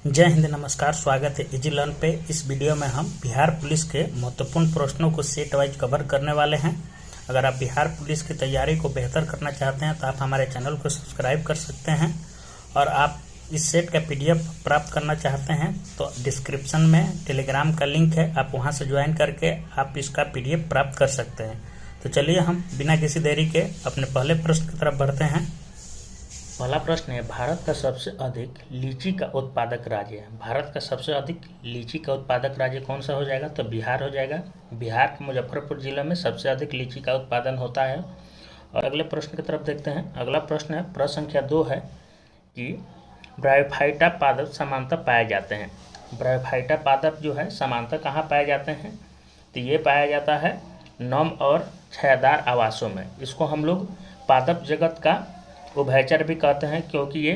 जय हिंद, नमस्कार। स्वागत है इजी लर्न पे। इस वीडियो में हम बिहार पुलिस के महत्वपूर्ण प्रश्नों को सेट वाइज कवर करने वाले हैं। अगर आप बिहार पुलिस की तैयारी को बेहतर करना चाहते हैं तो आप हमारे चैनल को सब्सक्राइब कर सकते हैं, और आप इस सेट का पीडीएफ प्राप्त करना चाहते हैं तो डिस्क्रिप्शन में टेलीग्राम का लिंक है, आप वहां से ज्वाइन करके आप इसका पीडीएफ प्राप्त कर सकते हैं। तो चलिए हम बिना किसी देरी के अपने पहले प्रश्न की तरफ बढ़ते हैं। पहला प्रश्न है, भारत का सबसे अधिक लीची का उत्पादक राज्य है। भारत का सबसे अधिक लीची का उत्पादक राज्य कौन सा हो जाएगा? तो बिहार हो जाएगा। बिहार के मुजफ्फरपुर जिले में सबसे अधिक लीची का उत्पादन होता है। और अगले प्रश्न की तरफ देखते हैं। अगला प्रश्न है, प्रश्न संख्या 2 है कि ब्रायोफाइटा पादप समानता पाए जाते हैं। ब्रायोफाइटा पादप जो है समानता कहाँ पाए जाते हैं? तो ये पाया जाता है नम और छायादार आवासों में। इसको हम लोग पादप जगत का उभयचर भी कहते हैं, क्योंकि ये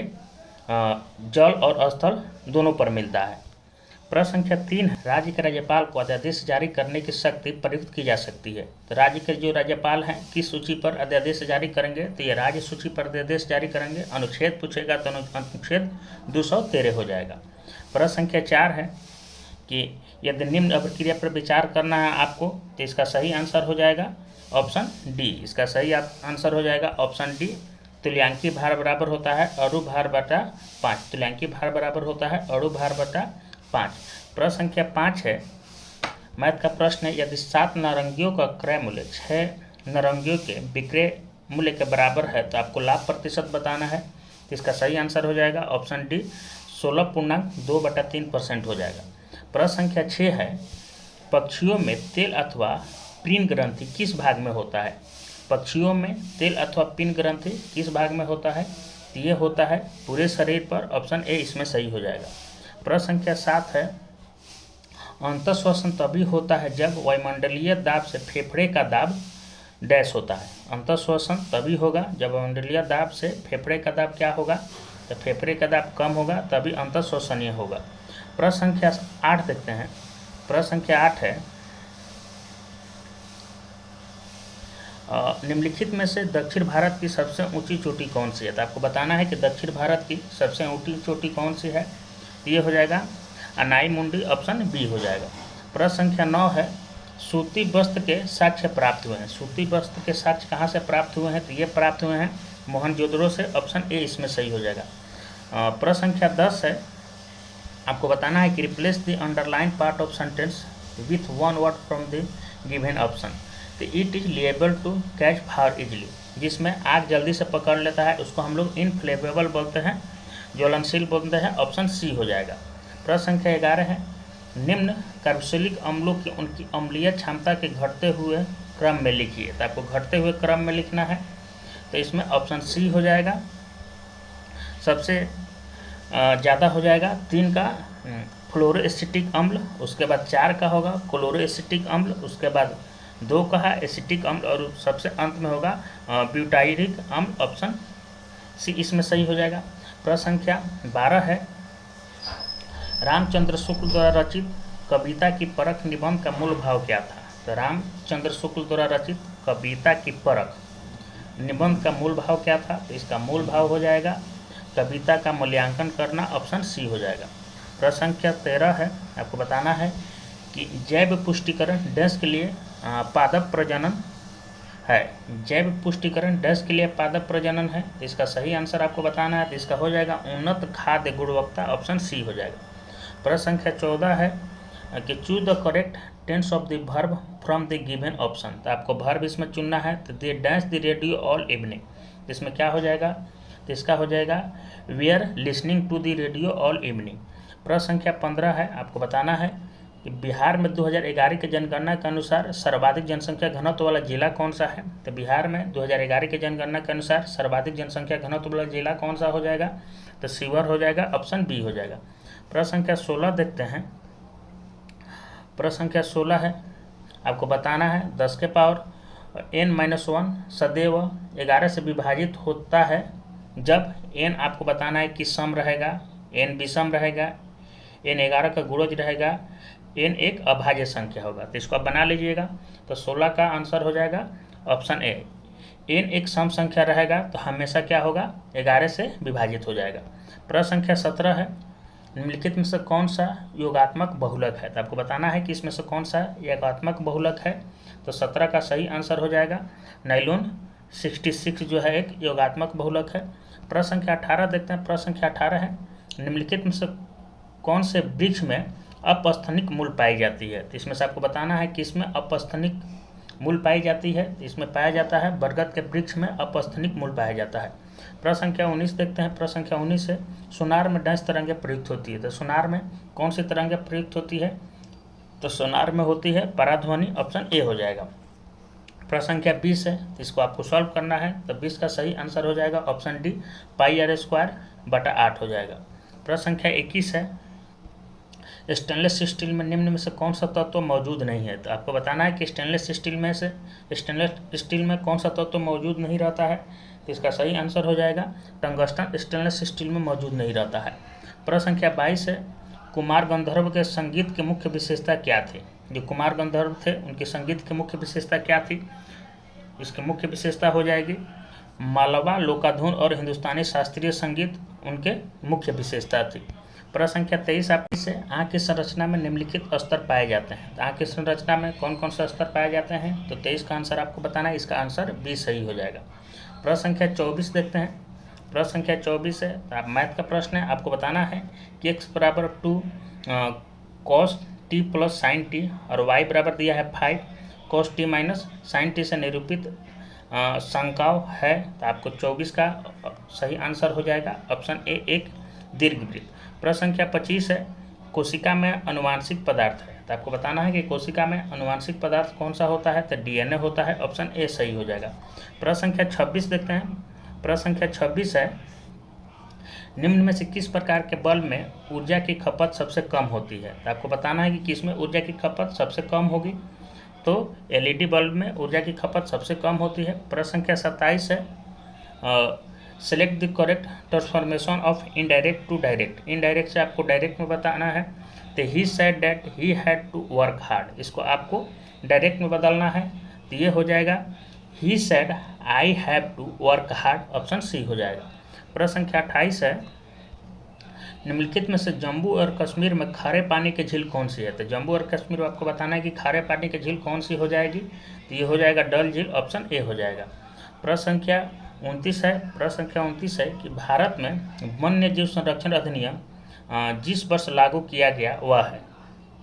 जल और स्थल दोनों पर मिलता है। प्रश्न संख्या 3 है, राज्य के राज्यपाल को अध्यादेश जारी करने की शक्ति प्रयुक्त की जा सकती है। तो राज्य के जो राज्यपाल हैं किस सूची पर अध्यादेश जारी करेंगे? तो ये राज्य सूची पर अध्यादेश जारी करेंगे। अनुच्छेद पूछेगा तो अनुच्छेद 213 हो जाएगा। प्रश्न संख्या 4 है कि यदि निम्न अभिक्रिया पर विचार करना है आपको, तो इसका सही आंसर हो जाएगा ऑप्शन डी। इसका सही आंसर हो जाएगा ऑप्शन डी। तुल्यांकी भार बराबर होता है अणु भार बटा 5। तुल्यांकी भार बराबर होता है अणु भार बटा 5। प्रश्न संख्या 5 है, मैथ का प्रश्न है, यदि 7 नारंगियों का क्रय मूल्य 6 नारंगियों के विक्रय मूल्य के बराबर है तो आपको लाभ प्रतिशत बताना है। तो इसका सही आंसर हो जाएगा ऑप्शन डी, 16.2/3% हो जाएगा। प्रश्न संख्या 6 है, पक्षियों में तेल अथवा पीन ग्रंथि किस भाग में होता है? पक्षियों में तेल अथवा पीन ग्रंथि किस भाग में होता है? तो ये होता है पूरे शरीर पर। ऑप्शन ए इसमें सही हो जाएगा। प्रश्न संख्या 7 है, अंतःश्वसन तभी होता है जब वायुमंडलीय दाब से फेफड़े का दाब डैश होता है। अंतःश्वसन तभी होगा जब वायुमंडलीय दाब से फेफड़े का दाब क्या होगा? तो फेफड़े का दाब कम होगा, तभी अंतःश्वसनीय होगा। प्रश्न संख्या 8 देखते हैं। प्रश्न संख्या 8 है, निम्नलिखित में से दक्षिण भारत की सबसे ऊंची चोटी कौन सी है? तो आपको बताना है कि दक्षिण भारत की सबसे ऊंची चोटी कौन सी है। ये हो जाएगा अनाई मुंडी, ऑप्शन बी हो जाएगा। प्रश्न संख्या 9 है, सूती वस्त्र के साक्ष्य प्राप्त हुए हैं। सूती वस्त्र के साक्ष्य कहाँ से प्राप्त हुए हैं? तो ये प्राप्त हुए हैं मोहनजोदड़ो से। ऑप्शन ए इसमें सही हो जाएगा। प्रश्न संख्या 10 है, आपको बताना है कि replace the underline part of sentence with one word from the given option. तो it is liable to catch fire easily, जिसमें आग जल्दी से पकड़ लेता है उसको हम लोग इनफ्लेमेबल बोलते हैं, ज्वलनशील बोलते हैं। ऑप्शन सी हो जाएगा। प्रश्न संख्या 11 है, निम्न कार्बोक्सिलिक अम्लों की उनकी अम्लीय क्षमता के घटते हुए क्रम में लिखिए। तो आपको घटते हुए क्रम में लिखना है, तो इसमें ऑप्शन सी हो जाएगा। सबसे ज़्यादा हो जाएगा 3 का फ्लोरोएसिटिक अम्ल, उसके बाद 4 का होगा क्लोरोएसिटिक अम्ल, उसके बाद 2 का है एसिटिक अम्ल, और सबसे अंत में होगा ब्यूटाइरिक अम्ल। ऑप्शन सी इसमें सही हो जाएगा। प्रश्न संख्या 12 है, रामचंद्र शुक्ल द्वारा रचित कविता की परख निबंध का मूल भाव क्या था? तो रामचंद्र शुक्ल द्वारा रचित कविता की परख निबंध का मूल भाव क्या था? तो इसका मूल भाव हो जाएगा कविता का मूल्यांकन करना। ऑप्शन सी हो जाएगा। प्रश्न संख्या 13 है, आपको बताना है कि जैव पुष्टिकरण डैश के लिए पादप प्रजनन है। जैव पुष्टिकरण डैश के लिए पादप प्रजनन है। इसका सही आंसर आपको बताना है, तो इसका हो जाएगा उन्नत खाद्य गुणवत्ता। ऑप्शन सी हो जाएगा। प्रश्न संख्या 14 है कि choose the correct tense of the verb from the given option. तो आपको वर्ब इसमें चुनना है, तो they dance the radio all evening. इसमें क्या हो जाएगा? तो इसका हो जाएगा we are listening to the radio all evening. प्रश्न संख्या 15 है, आपको बताना है कि बिहार में 2011 की जनगणना के अनुसार सर्वाधिक जनसंख्या घनत्व वाला जिला कौन सा है? तो बिहार में 2011 की जनगणना के अनुसार सर्वाधिक जनसंख्या घनत्व वाला जिला कौन सा हो जाएगा? तो शिवहर हो जाएगा। ऑप्शन बी हो जाएगा। प्रश्न संख्या 16 देखते हैं। प्रश्न संख्या 16 है, आपको बताना है 10 के पावर n-1 सदैव 11 से विभाजित होता है जब n आपको बताना है कि सम रहेगा, n विषम रहेगा, n 11 का गुणज रहेगा, n एक अभाज्य संख्या होगा। तो इसको आप बना लीजिएगा। तो 16 का आंसर हो जाएगा ऑप्शन ए। n एक सम संख्या रहेगा तो हमेशा क्या होगा? 11 से विभाजित हो जाएगा। प्रश्न संख्या 17 है, निम्नलिखित में से कौन सा योगात्मक बहुलक है। तो आपको बताना है कि इसमें से कौन सा योगात्मक बहुलक है। तो 17 का सही आंसर हो जाएगा। नाइलॉन 66 जो है एक योगात्मक बहुलक है। प्रश्न संख्या 18 देखते हैं। प्रश्न संख्या 18 है, निम्नलिखित में से कौन से वृक्ष में अपस्थनिक मूल पाई जाती है। तो इसमें से आपको बताना है कि इसमें अपस्थनिक मूल पाई जाती है। इसमें पाया जाता है बरगद के वृक्ष में अपस्थनिक मूल पाया जाता है। प्रश्न संख्या 19 देखते हैं। प्रश्न संख्या 19 है, सोनार में डैश तरंगें प्रयुक्त होती है। तो सोनार में कौन सी तरंगें प्रयुक्त होती है। तो सोनार में होती है पराध्वनि, ऑप्शन ए हो जाएगा। प्रश्न संख्या 20 है, तो इसको आपको सॉल्व करना है। तो 20 का सही आंसर हो जाएगा ऑप्शन डी, πr²/8 हो जाएगा। प्रश्न संख्या 21 है, स्टेनलेस स्टील में निम्न में से कौन सा तत्व मौजूद नहीं है। तो आपको बताना है कि स्टेनलेस स्टील में कौन सा तत्व मौजूद नहीं रहता है। तो इसका सही आंसर हो जाएगा टंगस्टन स्टेनलेस स्टील में मौजूद नहीं रहता है। प्रश्न संख्या 22 है, कुमार गंधर्व के संगीत की मुख्य विशेषता क्या थी। जो कुमार गंधर्व थे उनके संगीत की मुख्य विशेषता क्या थी। इसकी मुख्य विशेषता हो जाएगी मालवा, लोकाधुन और हिंदुस्तानी शास्त्रीय संगीत उनके मुख्य विशेषता थी। प्रश्न संख्या 23 आपकी से, आँख की संरचना में निम्नलिखित स्तर पाए जाते हैं। तो आँख की संरचना में कौन कौन से स्तर पाए जाते हैं। तो 23 का आंसर आपको बताना है। इसका आंसर बी सही हो जाएगा। प्रश्न संख्या 24 देखते हैं। प्रश्न संख्या 24 है, तो आप मैथ का प्रश्न है। आपको बताना है कि x बराबर 2 cos t plus sine t और y बराबर दिया है 5 cos t minus sine t से निरूपित संकाव है। तो आपको 24 का सही आंसर हो जाएगा ऑप्शन ए, एक दीर्घवृत्त। प्रश्न संख्या 25 है, कोशिका में अनुवांशिक पदार्थ है। तो आपको बताना है कि कोशिका में अनुवांशिक पदार्थ कौन सा होता है। तो डीएनए होता है, ऑप्शन ए सही हो जाएगा। प्रश्न संख्या 26 देखते हैं। प्रश्न संख्या 26 है, निम्न में से किस प्रकार के बल्ब में ऊर्जा की खपत सबसे कम होती है। तो आपको बताना है कि किसमें ऊर्जा की खपत सबसे कम होगी। तो एलईडी बल्ब में ऊर्जा की खपत सबसे कम होती है। प्रश्न संख्या 27 है, select the correct transformation of indirect to direct. Indirect से आपको डायरेक्ट में बताना है। तो ही said that he had to work hard, इसको आपको डायरेक्ट में बदलना है। तो ये हो जाएगा he said I have to work hard, option C हो जाएगा। प्रश्न संख्या 28 है, निम्नलिखित में से जम्मू और कश्मीर में खारे पानी की झील कौन सी है। तो जम्मू और कश्मीर में आपको बताना है कि खारे पानी की झील कौन सी हो जाएगी। तो ये हो जाएगा डल झील, ऑप्शन ए हो जाएगा। प्रश्न संख्या 29 है। प्रश्न संख्या 29 है कि भारत में वन्य जीव संरक्षण अधिनियम जिस वर्ष लागू किया गया वह है।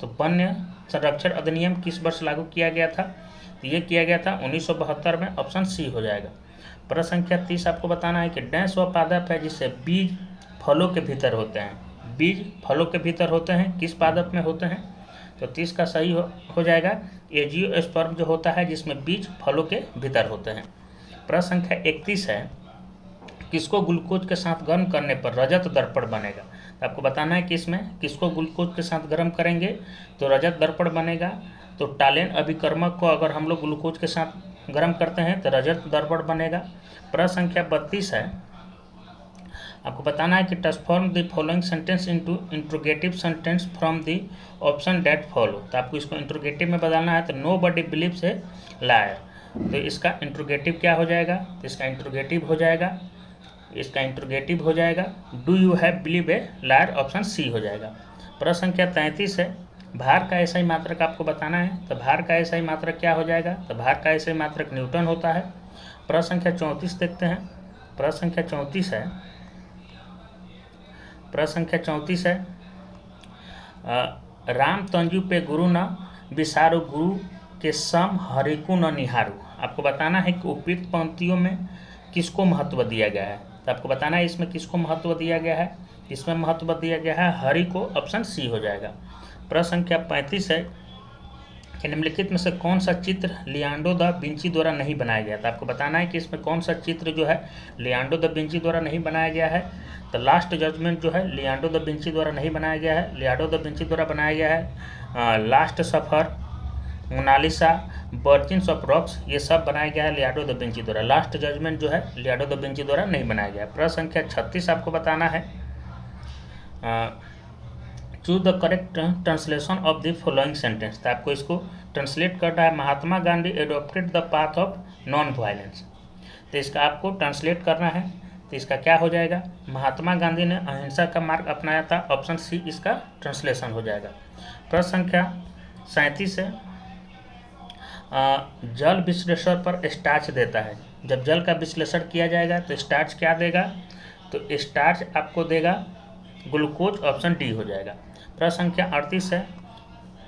तो वन्य संरक्षण अधिनियम किस वर्ष लागू किया गया था। तो ये किया गया था 1972 में, ऑप्शन सी हो जाएगा। प्रश्न संख्या 30 आपको बताना है कि डैश वह पादप है जिससे बीज फलों के भीतर होते हैं। बीज फलों के भीतर होते हैं, किस पादप में होते हैं। तो 30 का सही हो जाएगा एजियोस्पर्म जो होता है जिसमें बीज फलों के भीतर होते हैं। प्रश्न संख्या 31 है, किसको ग्लूकोज के साथ गर्म करने पर रजत दर्पण बनेगा। तो आपको बताना है कि इसमें किसको ग्लूकोज के साथ गर्म करेंगे तो रजत दर्पण बनेगा। तो टालेन अभिकर्मक को अगर हम लोग ग्लूकोज के साथ गर्म करते हैं तो रजत दर्पण बनेगा। प्रश्न संख्या 32 है, आपको बताना है कि transform the following sentence into interrogative sentence from the option that follow. तो आपको इसको इंट्रोगेटिव में बदलना है। तो nobody believes a liar, तो इसका इंट्रोगेटिव क्या हो जाएगा। तो इसका इंट्रोगेटिव हो जाएगा do you have believe a liar, option C हो जाएगा। प्रश्न संख्या 33 है, भार का एसआई मात्रक आपको बताना है। तो भार का एसआई मात्रक क्या हो जाएगा। तो भार का एसआई मात्रक न्यूटन होता है। प्रश्न संख्या 34 देखते हैं। प्रश्न संख्या 34 है, राम तंजू पे गुरु न विसारु, गुरु के सम हरिकु न निहारू। आपको बताना है कि उपयुक्त पंक्तियों में किसको महत्व दिया गया है। तो आपको बताना है इसमें किसको महत्व दिया गया है। इसमें महत्व दिया गया है हरि को, ऑप्शन सी हो जाएगा। प्रश्न संख्या 35 है कि निम्नलिखित में से कौन सा चित्र लियोनार्डो दा विंची द्वारा नहीं बनाया गया। तो आपको बताना है कि इसमें कौन सा चित्र जो है लियोनार्डो दा विंची द्वारा नहीं बनाया गया है। तो लास्ट जजमेंट जो है लियोनार्डो दा विंची द्वारा नहीं बनाया गया है। लियोनार्डो दा विंची द्वारा बनाया गया है Last Supper, Mona Lisa, Virgins of Rocks, ये सब बनाया गया है लियोनार्डो दा विंची द्वारा। लास्ट जजमेंट जो है लियोनार्डो दा विंची द्वारा नहीं बनाया गया। प्रश्न संख्या 36 आपको बताना है, choose the correct translation of the following sentence. तो आपको इसको ट्रांसलेट करना है। Mahatma Gandhi adopted the path of non violence. तो इसका आपको ट्रांसलेट करना है तो इसका क्या हो जाएगा, महात्मा गांधी ने अहिंसा का मार्ग अपनाया था, ऑप्शन सी इसका ट्रांसलेशन हो जाएगा। प्रश्न संख्या 37 है, जल विश्लेषण पर स्टार्च देता है। जब जल का विश्लेषण किया जाएगा तो स्टार्च क्या देगा, तो स्टार्च आपको देगा ग्लूकोज, ऑप्शन डी हो जाएगा। प्रश्न संख्या 38 है,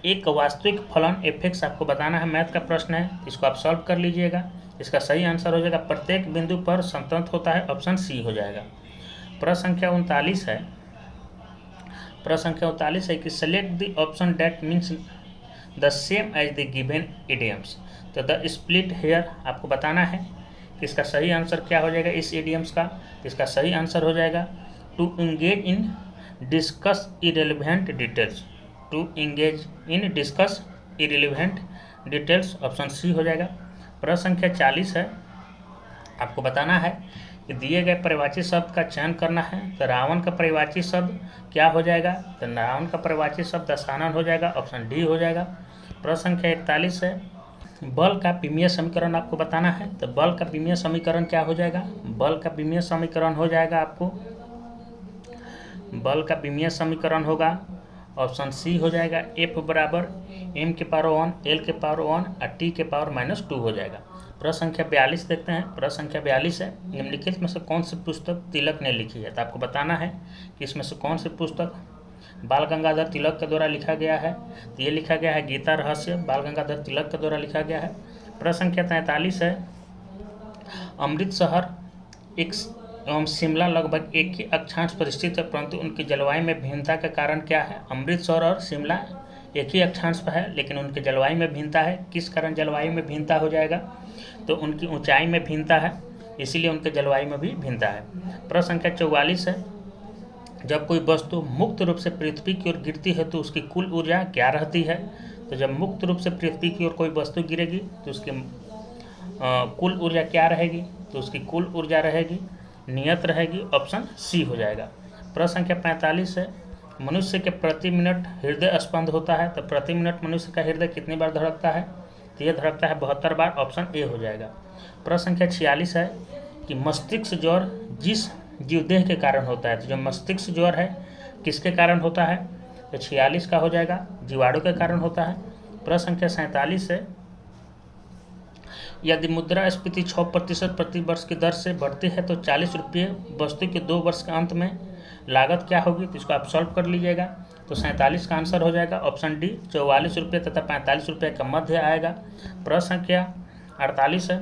एक वास्तविक फलन एफएक्स आपको बताना है, मैथ का प्रश्न है, इसको आप सॉल्व कर लीजिएगा। इसका सही आंसर हो जाएगा प्रत्येक बिंदु पर संतुलित होता है, ऑप्शन सी हो जाएगा। प्रश्न संख्या 39 है, प्रश्न संख्या 39 है कि select the option that means the same as the given idioms. तो द स्प्लिट हेयर आपको बताना है कि इसका सही आंसर क्या हो जाएगा इस इडियम्स का। इसका सही आंसर हो जाएगा to engage in discuss irrelevant details, to engage in discuss irrelevant details, option C हो जाएगा। प्रश्न संख्या 40 है, आपको बताना है कि दिए गए परिवाची शब्द का चयन करना है। तो रावण का परिवाची शब्द क्या हो जाएगा, तो रावण का परिवाची शब्द दशानन हो जाएगा, ऑप्शन डी हो जाएगा। प्रश्न संख्या 41 है, बल का विमीय समीकरण आपको बताना है। तो बल का विमीय समीकरण क्या हो जाएगा, बल का विमीय समीकरण हो जाएगा आपको, बल का विमीय समीकरण होगा, ऑप्शन सी हो जाएगा, एफ बराबर m के पावर 1 l के पावर 1 और t के पावर -2 हो जाएगा। प्रश्न संख्या 42 देखते हैं। प्रश्न संख्या 42 है, निम्नलिखित में से कौन सी पुस्तक तिलक ने लिखी है। तो आपको बताना है कि इसमें से कौन सी पुस्तक बाल गंगाधर तिलक के द्वारा लिखा गया है। तो ये लिखा गया है गीता रहस्य, बाल गंगाधर तिलक के द्वारा लिखा गया है। प्रश्न संख्या 43 है, अमृतसर एवं शिमला लगभग एक ही अक्षांश पर स्थित है, परंतु उनकी जलवायु में भिन्नता का कारण क्या है। अमृतसर और शिमला एक ही अक्षांश पर है, लेकिन उनके जलवायु में भिन्नता है। किस कारण जलवायु में भिन्नता हो जाएगा, तो उनकी ऊंचाई में भिन्नता है, इसीलिए उनके जलवायु में भी भिन्नता है। प्रश्न संख्या 44 है, जब कोई वस्तु मुक्त रूप से पृथ्वी की ओर गिरती है तो उसकी कुल ऊर्जा क्या रहती है। तो जब मुक्त रूप से पृथ्वी की ओर कोई वस्तु गिरेगी तो उसकी कुल ऊर्जा क्या रहेगी, तो उसकी कुल ऊर्जा रहेगी नियत रहेगी, ऑप्शन सी हो जाएगा। प्रश्न संख्या 45 है, मनुष्य के प्रति मिनट हृदय स्पंद होता है। तो प्रति मिनट मनुष्य का हृदय कितनी बार धड़कता है, तो ये धड़कता है 72 बार, ऑप्शन ए हो जाएगा। प्रश्न संख्या 46 है कि मस्तिष्क ज्वर जिस जीवदेह के कारण होता है। तो जो मस्तिष्क ज्वर है किसके कारण होता है, तो 46 का हो जाएगा, जीवाणु के कारण होता है। प्रश्न संख्या 47 है, यदि मुद्रास्फीति 6% प्रति वर्ष की दर से बढ़ती है तो 40 रुपये वस्तु के 2 वर्ष के अंत में लागत क्या होगी। तो इसको आप सॉल्व कर लीजिएगा। तो 47 का आंसर हो जाएगा ऑप्शन डी, 44 रुपये तथा 45 रुपये का मध्य आएगा। प्रश्न संख्या 48 है,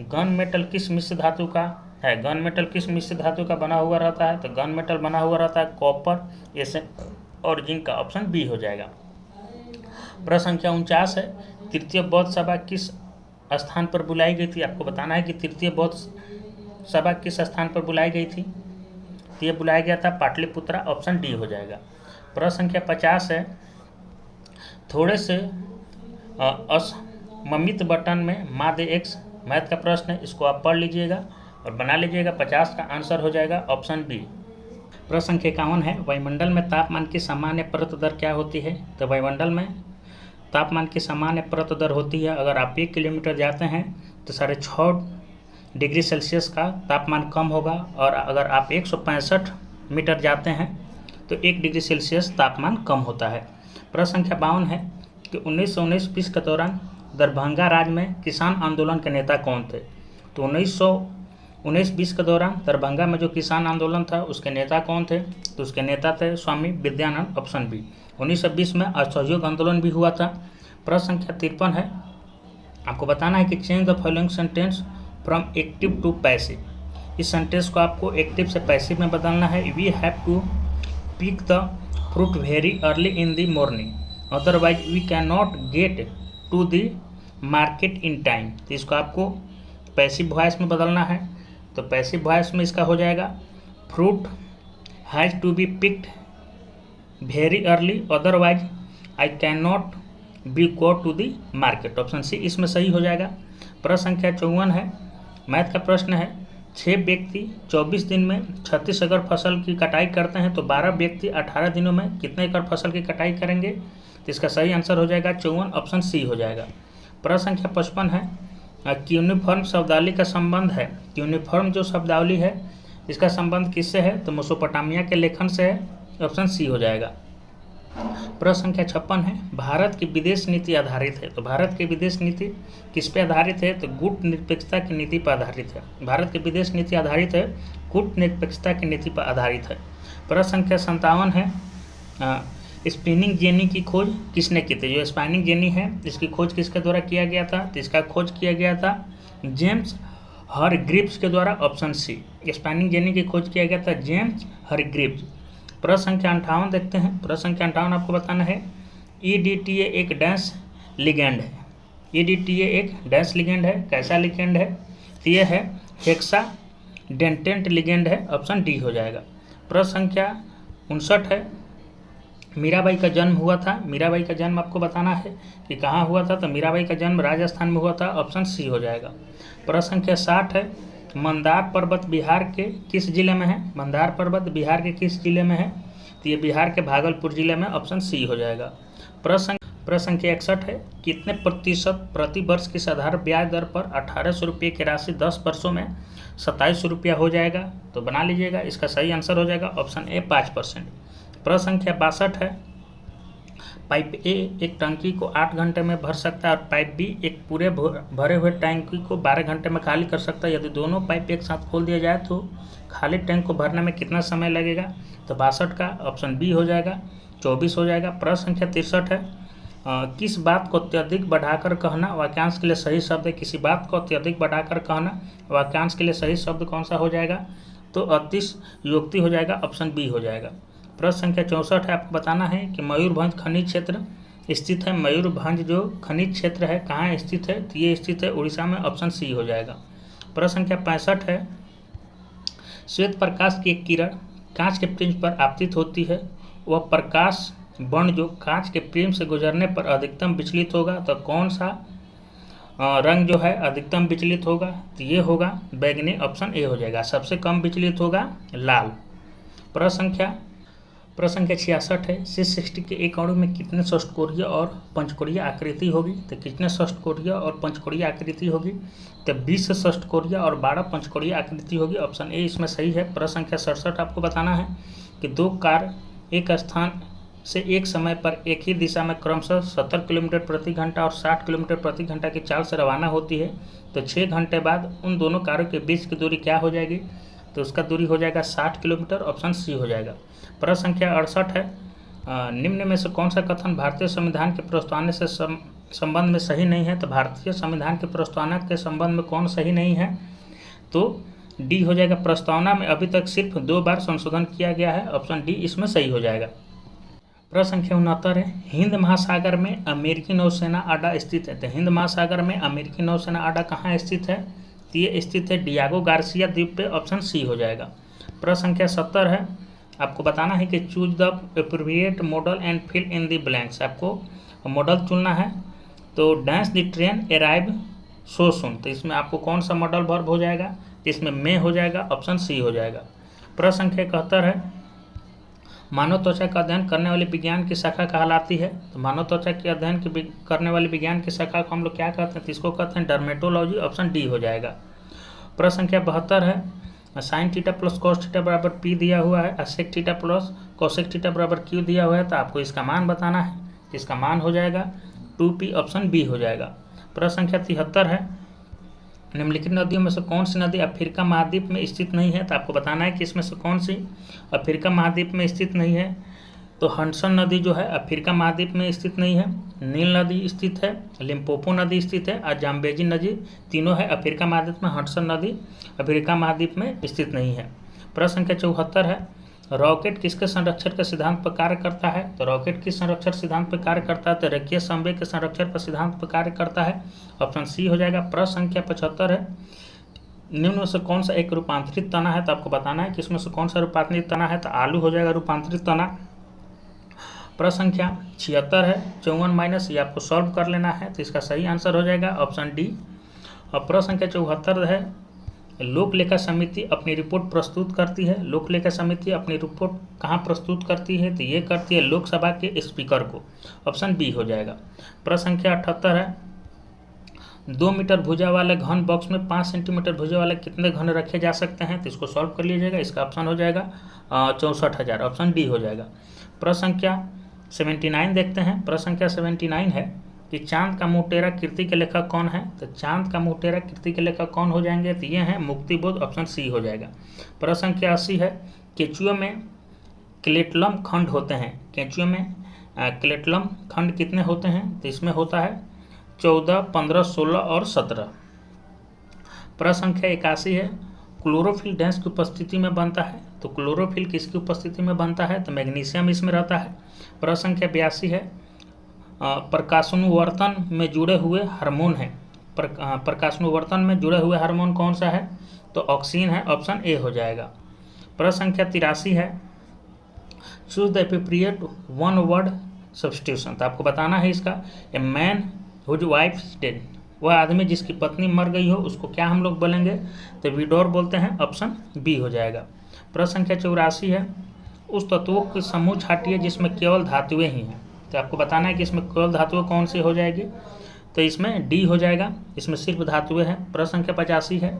गन मेटल किस मिश्र धातु का है। गन मेटल किस मिश्र धातु का बना हुआ रहता है। तो गन मेटल बना हुआ रहता है कॉपर, एसएन और जिंक का, ऑप्शन बी हो जाएगा। प्रश्न संख्या 49 है, तृतीय बौद्ध सभा किस स्थान पर बुलाई गई थी। आपको बताना है कि तृतीय बौद्ध सभा किस स्थान पर बुलाई गई थी। तो ये बुलाया गया था पाटलिपुत्रा, ऑप्शन डी हो जाएगा। प्रश्न संख्या 50 है, थोड़े से असममित बटन में माध्य एक्स, मैथ का प्रश्न है, इसको आप पढ़ लीजिएगा और बना लीजिएगा। 50 का आंसर हो जाएगा ऑप्शन बी। प्रश्न संख्या 51 है, वायुमंडल में तापमान की सामान्य परत दर क्या होती है। तो वायुमंडल में तापमान की सामान्य परत दर होती है, अगर आप 1 किलोमीटर जाते हैं तो 6.5 डिग्री सेल्सियस का तापमान कम होगा, और अगर आप 165 मीटर जाते हैं तो 1 डिग्री सेल्सियस तापमान कम होता है। प्रश्न संख्या 52 है कि 1919-20 के दौरान दरभंगा राज्य में किसान आंदोलन के नेता कौन थे। तो 1919-20 के दौरान दरभंगा में जो किसान आंदोलन था उसके नेता कौन थे। तो उसके नेता थे स्वामी विद्यानंद, ऑप्शन बी। 1920 में असहयोग आंदोलन भी हुआ था। प्रश्न संख्या 53 है, आपको बताना है कि change the following sentence from active to passive. इस सेंटेंस को आपको एक्टिव से पैसिव में बदलना है। We have to pick the fruit very early in the morning, otherwise we can not get to the market in time. तो इसको आपको पैसिव वॉइस में बदलना है। तो पैसिव वॉइस में इसका हो जाएगा fruit has to be picked very early, otherwise I can not be go to the market, option C इसमें सही हो जाएगा। प्रश्न संख्या 54 है, मैथ का प्रश्न है, 6 व्यक्ति 24 दिन में 36 एकड़ फसल की कटाई करते हैं तो 12 व्यक्ति 18 दिनों में कितने एकड़ फसल की कटाई करेंगे। तो इसका सही आंसर हो जाएगा 54, ऑप्शन सी हो जाएगा। प्रश्न संख्या 55 है, यूनिफॉर्म शब्दावली का संबंध है। यूनिफॉर्म जो शब्दावली है इसका संबंध किससे है? तो मेसोपोटामिया के लेखन से है, ऑप्शन सी हो जाएगा। प्रश्न संख्या 56 है, भारत की विदेश नीति आधारित है। तो भारत की विदेश नीति किस पे आधारित है? तो कूटनिरपेक्षता की नीति पर आधारित है। भारत की विदेश नीति आधारित है, कूटनिरपेक्षता की नीति पर आधारित है। प्रश्न संख्या 57 है, स्पिनिंग जेनी की खोज किसने की थी? जो स्पिनिंग जेनी है इसकी खोज किसके द्वारा किया गया था? तो इसका खोज किया गया था जेम्स हरग्रीव्स के द्वारा, ऑप्शन सी। स्पिनिंग जेनी की खोज किया गया था जेम्स हरग्रीव्स। प्रश्न संख्या 58 देखते हैं। प्रश्न संख्या 58 आपको बताना है, EDTA एक डैश लिगेंड है। EDTA एक डैश लिगेंड है, कैसा लिगेंड है? तो ये है हेक्साडेंटेंट लिगेंड है, ऑप्शन डी हो जाएगा। प्रश्न संख्या 59 है, मीराबाई का जन्म हुआ था। मीराबाई का जन्म आपको बताना है कि कहाँ हुआ था? तो मीराबाई का जन्म राजस्थान में हुआ था, ऑप्शन सी हो जाएगा। प्रश्न संख्या 60 है, मंदार पर्वत बिहार के किस जिले में है? मंदार पर्वत बिहार के किस जिले में है? तो ये बिहार के भागलपुर जिले में, ऑप्शन सी हो जाएगा। प्रश्न संख्या 61 है, कितने प्रतिशत प्रति वर्ष की साधारण ब्याज दर पर 1800 रुपये की राशि 10 वर्षों में 2700 रुपया हो जाएगा? तो बना लीजिएगा, इसका सही आंसर हो जाएगा ऑप्शन ए 5%। प्रश्न संख्या 62 है, पाइप ए एक टंकी को 8 घंटे में भर सकता है और पाइप बी एक पूरे भरे हुए टैंकी को 12 घंटे में खाली कर सकता है। यदि दोनों पाइप एक साथ खोल दिया जाए तो खाली टैंक को भरने में कितना समय लगेगा? तो 62 का ऑप्शन बी हो जाएगा, 24 हो जाएगा। प्रश्न संख्या 63 है, किस बात को अत्यधिक बढ़ाकर कहना वाक्यांश के लिए सही शब्द है? किसी बात को अत्यधिक बढ़ाकर कहना वाक्यांश के लिए सही शब्द कौन सा हो जाएगा? तो अतिशयोक्ति हो जाएगा, ऑप्शन बी हो जाएगा। प्रश्न संख्या 64 है, आपको बताना है कि मयूरभंज खनिज क्षेत्र स्थित है। मयूरभंज जो खनिज क्षेत्र है कहाँ स्थित है? तो ये स्थित है उड़ीसा में, ऑप्शन सी हो जाएगा। प्रश्न संख्या 65 है, श्वेत प्रकाश की एक किरण कांच के प्रिज्म पर आपतित होती है, वह प्रकाश बण जो कांच के प्रिज्म से गुजरने पर अधिकतम विचलित होगा, तो कौन सा रंग जो है अधिकतम विचलित होगा? तो ये होगा बैगनी, ऑप्शन ए हो जाएगा। सबसे कम विचलित होगा लाल। प्रश्न संख्या 66 है, C60 के एक अणु में कितने षष्ठकोणीय और पंचकोणीय आकृति होगी? तो कितने षष्ठकोणीय और पंचकोणीय आकृति होगी? तो 20 षष्ठकोणीय और 12 पंचकोणीय आकृति होगी, ऑप्शन ए इसमें सही है। प्रश्न संख्या 67 आपको बताना है कि दो कार एक स्थान से एक समय पर एक ही दिशा में क्रमशः 70 किलोमीटर प्रति घंटा और 60 किलोमीटर प्रति घंटा की चाल से रवाना होती है, तो 6 घंटे बाद उन दोनों कारों के बीच की दूरी क्या हो जाएगी? तो उसका दूरी हो जाएगा 60 किलोमीटर, ऑप्शन सी हो जाएगा। प्रश्न संख्या 68 है, निम्न में से कौन सा कथन भारतीय संविधान के प्रस्तावना से संबंध में सही नहीं है? तो भारतीय संविधान के प्रस्तावना के संबंध में कौन सही नहीं है? तो डी हो जाएगा। प्रस्तावना में अभी तक सिर्फ 2 बार संशोधन किया गया है, ऑप्शन डी इसमें सही हो जाएगा। प्रश्न संख्या 69 है, हिंद महासागर में अमेरिकी नौसेना अड्डा स्थित है। तो हिंद महासागर में अमेरिकी नौसेना अड्डा कहाँ स्थित है? तो ये स्थित है डियागो गार्सिया द्वीप पे, ऑप्शन सी हो जाएगा। प्रश्न संख्या 70 है, आपको बताना है कि choose the appropriate modal and fill in the blanks. आपको मॉडल चुनना है, तो dash the train arrive so soon, तो इसमें आपको कौन सा मॉडल वर्ब हो जाएगा? इसमें मे हो जाएगा, ऑप्शन सी हो जाएगा। प्रश्न संख्या 71 है, मानव त्वचा का अध्ययन करने वाली विज्ञान की शाखा कहलाती है। तो मानव त्वचा के अध्ययन करने वाली विज्ञान की शाखा को हम लोग क्या कहते हैं? तो इसको कहते हैं डर्मेटोलॉजी, ऑप्शन डी हो जाएगा। प्रश्न संख्या 72 है, sine theta plus cos theta बराबर पी दिया हुआ है, असेक थीटा प्लस कोसेक थीटा बराबर क्यू दिया हुआ है, तो आपको इसका मान बताना है। इसका मान हो जाएगा 2p, ऑप्शन बी हो जाएगा। प्रश्न संख्या 73 है, निम्नलिखित नदियों में से कौन सी नदी अफ्रीका महाद्वीप में स्थित नहीं है? तो आपको बताना है कि इसमें से कौन सी अफ्रीका महाद्वीप में स्थित नहीं है। तो हडसन नदी जो है अफ्रीका महाद्वीप में स्थित नहीं है, नील नदी स्थित है, लिम्पोपो नदी स्थित है और जाम्बेजी नदी, तीनों है अफ्रीका महाद्वीप में। हडसन नदी अफ्रीका महाद्वीप में स्थित नहीं है। प्रश्न संख्या 74 है, रॉकेट किसके संरक्षण के सिद्धांत पर कार्य करता है? तो रॉकेट किस संरक्षण सिद्धांत पर कार्य करता है? तो रेखीय संवेग के संरक्षण पर सिद्धांत पर कार्य करता है, ऑप्शन सी हो जाएगा। प्रश्न संख्या 75 है, निम्न में से कौन सा एक रूपांतरित तना है? तो आपको बताना है कि इसमें से कौन सा रूपांतरित तना है? तो आलू हो जाएगा रूपांतरित तना। प्रश्न संख्या 76 है, 54 माइनस, ये आपको सॉल्व कर लेना है, तो इसका सही आंसर हो जाएगा ऑप्शन डी। और प्रश्न संख्या 74 है, लोक लेखा समिति अपनी रिपोर्ट प्रस्तुत करती है। लोक लेखा समिति अपनी रिपोर्ट कहाँ प्रस्तुत करती है? तो ये करती है लोकसभा के स्पीकर को, ऑप्शन बी हो जाएगा। प्रश्न संख्या 78 है, 2 मीटर भुजा वाले घन बॉक्स में 5 सेंटीमीटर भुजा वाले कितने घन रखे जा सकते हैं? तो इसको सॉल्व कर लीजिएगा। इसका ऑप्शन हो जाएगा 64,000, ऑप्शन डी हो जाएगा। प्रश्न संख्या 79 देखते हैं। प्रश्न संख्या 79 है कि चांद का मुटेरा कृति के लेखक कौन है? तो चांद का मुटेरा कृति के लेखक कौन हो जाएंगे? तो ये हैं मुक्तिबोध, ऑप्शन सी हो जाएगा। प्रश्न संख्या 80 है, केंचुए में क्लेटलम खंड होते हैं। केंचुए में क्लेटलम खंड कितने होते हैं? तो इसमें होता है 14, 15, 16 और 17। प्रश्न संख्या 81 है, क्लोरोफिल डैश की उपस्थिति में बनता है। तो क्लोरोफिल किसकी उपस्थिति में बनता है? तो मैग्नीशियम इसमें रहता है। प्रश्न संख्या 82 है, प्रकाशानुवर्तन में जुड़े हुए हार्मोन है। प्रकाशानुवर्तन में जुड़े हुए हार्मोन कौन सा है? तो ऑक्सीन है, ऑप्शन ए हो जाएगा। प्रश्न संख्या 83 है, choose the appropriate one word substitution. तो आपको बताना है इसका। A man whose wife dead, वह आदमी जिसकी पत्नी मर गई हो उसको क्या हम लोग बोलेंगे? तो विडोर बोलते हैं, ऑप्शन बी हो जाएगा। प्रश्न संख्या 84 है, उस तत्वों के समूह छाटिए जिसमें केवल धातुएं ही हैं। तो आपको बताना है कि इसमें केवल धातुएं कौन सी हो जाएगी? तो इसमें डी हो जाएगा, इसमें सिर्फ धातुएं हैं। प्रश्न संख्या 85 है,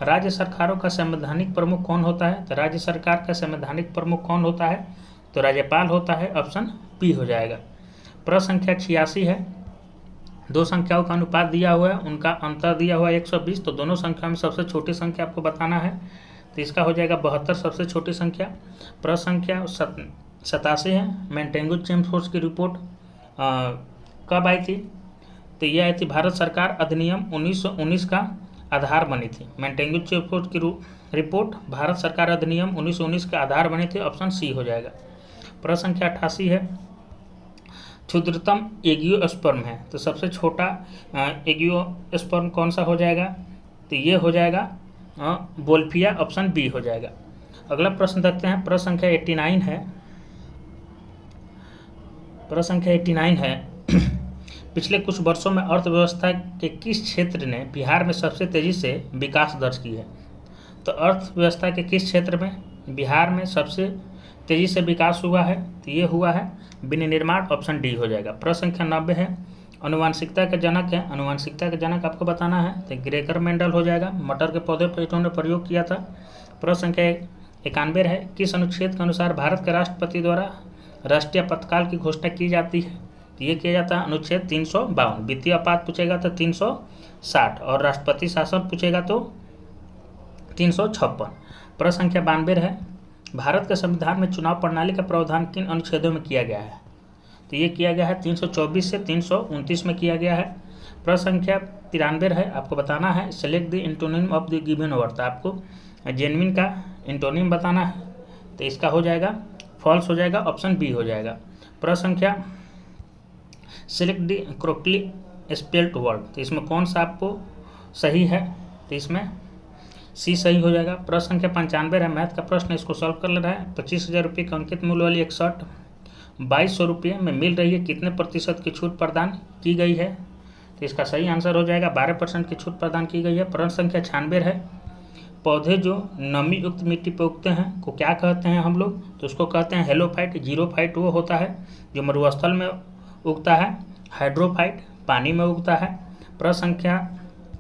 राज्य सरकारों का संवैधानिक प्रमुख कौन होता है? तो राज्य सरकार का संवैधानिक प्रमुख कौन होता है? तो राज्यपाल होता है, ऑप्शन बी हो जाएगा। प्रश्न संख्या 86 है, दो संख्याओं का अनुपात दिया हुआ है, उनका अंतर दिया हुआ है 120। तो दोनों संख्या में सबसे छोटी संख्या आपको बताना है। तो इसका हो जाएगा 72 सबसे छोटी संख्या। प्रश्न संख्या 87 है, मेंटेंगू-चेम्स्फोर्ड की रिपोर्ट कब आई थी? तो यह आई थी भारत सरकार अधिनियम 1919 का आधार बनी थी। मेंटेंगू-चेम्स्फोर्ड की रिपोर्ट भारत सरकार अधिनियम 1919 का आधार बनी थी, ऑप्शन सी हो जाएगा। प्रश्न संख्या 88 है, क्षुद्रतम एगियोस्पर्म है। तो सबसे छोटा एगियोस्पर्म कौन सा हो जाएगा? तो ये हो जाएगा वोल्फिया, ऑप्शन बी हो जाएगा। अगला प्रश्न देखते हैं। प्रश्न संख्या 89 है, प्रश्न संख्या 89 है, पिछले कुछ वर्षों में अर्थव्यवस्था के किस क्षेत्र ने बिहार में सबसे तेजी से विकास दर्ज की है? तो अर्थव्यवस्था के किस क्षेत्र में बिहार में सबसे तेजी से विकास हुआ है? तो ये हुआ है विनिर्माण, ऑप्शन डी हो जाएगा। प्रश्न संख्या 90 है, अनुवांशिकता के जनक है। अनुवांशिकता के जनक आपको बताना है, तो ग्रेगर मेंडल हो जाएगा। मटर के पौधे पर इन्होंने प्रयोग किया था। प्रश्न संख्या 91 है, किस अनुच्छेद के अनुसार भारत के राष्ट्रपति द्वारा राष्ट्रीय आपातकाल की घोषणा की जाती है? तो ये किया जाता है अनुच्छेद 352। वित्तीय आपात पूछेगा तो 360 और राष्ट्रपति शासन पूछेगा तो 356। प्रश्न संख्या 92 है, भारत के संविधान में चुनाव प्रणाली का प्रावधान किन अनुच्छेदों में किया गया है? तो ये किया गया है 324 से 329 में किया गया है। प्रश्न संख्या 93 है, आपको बताना है select the antonym of the given word. आपको जेन्युइन का एंटोनिम बताना है, तो इसका हो जाएगा फॉल्स हो जाएगा, ऑप्शन बी हो जाएगा। प्रश्न संख्या select the correctly spelled word. तो इसमें कौन सा आपको सही है? तो इसमें सी सही हो जाएगा। प्रश्न संख्या 95 है, मैथ का प्रश्न, इसको सॉल्व कर लेना है। 25,000 रुपये का अंकित मूल्य वाली एक शर्ट 2200 रुपये में मिल रही है, कितने प्रतिशत की छूट प्रदान की गई है? तो इसका सही आंसर हो जाएगा 12% की छूट प्रदान की गई है। प्रश्न संख्या 96 है, पौधे जो नमी युक्त मिट्टी पर उगते हैं को क्या कहते हैं हम लोग? तो उसको कहते हैं हेलोफाइट। जीरोफाइट वो होता है जो मरुस्थल में उगता है। हाइड्रोफाइट पानी में उगता है। प्रश्न संख्या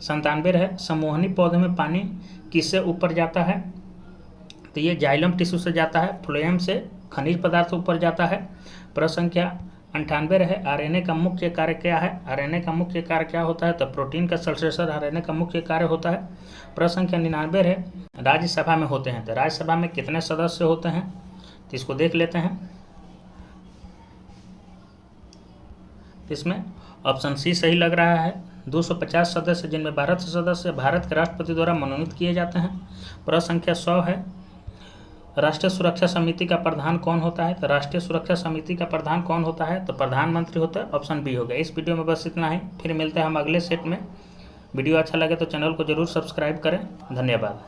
97 है, समूहनी पौधे में पानी किससे ऊपर जाता है? तो ये जाइलम टिश्यू से जाता है। फ्लोएम से खनिज पदार्थ ऊपर जाता है। प्रश्न संख्या 98 है, आरएनए का मुख्य कार्य क्या है? आरएनए का मुख्य कार्य क्या होता है? तो प्रोटीन का संश्लेषण आरएनए का मुख्य कार्य होता है। प्रश्न संख्या 99 है, राज्यसभा में होते हैं। तो राज्यसभा में कितने सदस्य होते हैं? तो इसको देख लेते हैं। इसमें ऑप्शन सी सही लग रहा है, 250 सदस्य, जिनमें भारत से सदस्य भारत के राष्ट्रपति द्वारा मनोनीत किए जाते हैं। प्रश्न संख्या 100 है, राष्ट्रीय सुरक्षा समिति का प्रधान कौन होता है? तो राष्ट्रीय सुरक्षा समिति का प्रधान कौन होता है? तो प्रधानमंत्री होता है, ऑप्शन बी हो गया। इस वीडियो में बस इतना ही, फिर मिलते हैं हम अगले सेट में। वीडियो अच्छा लगे तो चैनल को जरूर सब्सक्राइब करें। धन्यवाद।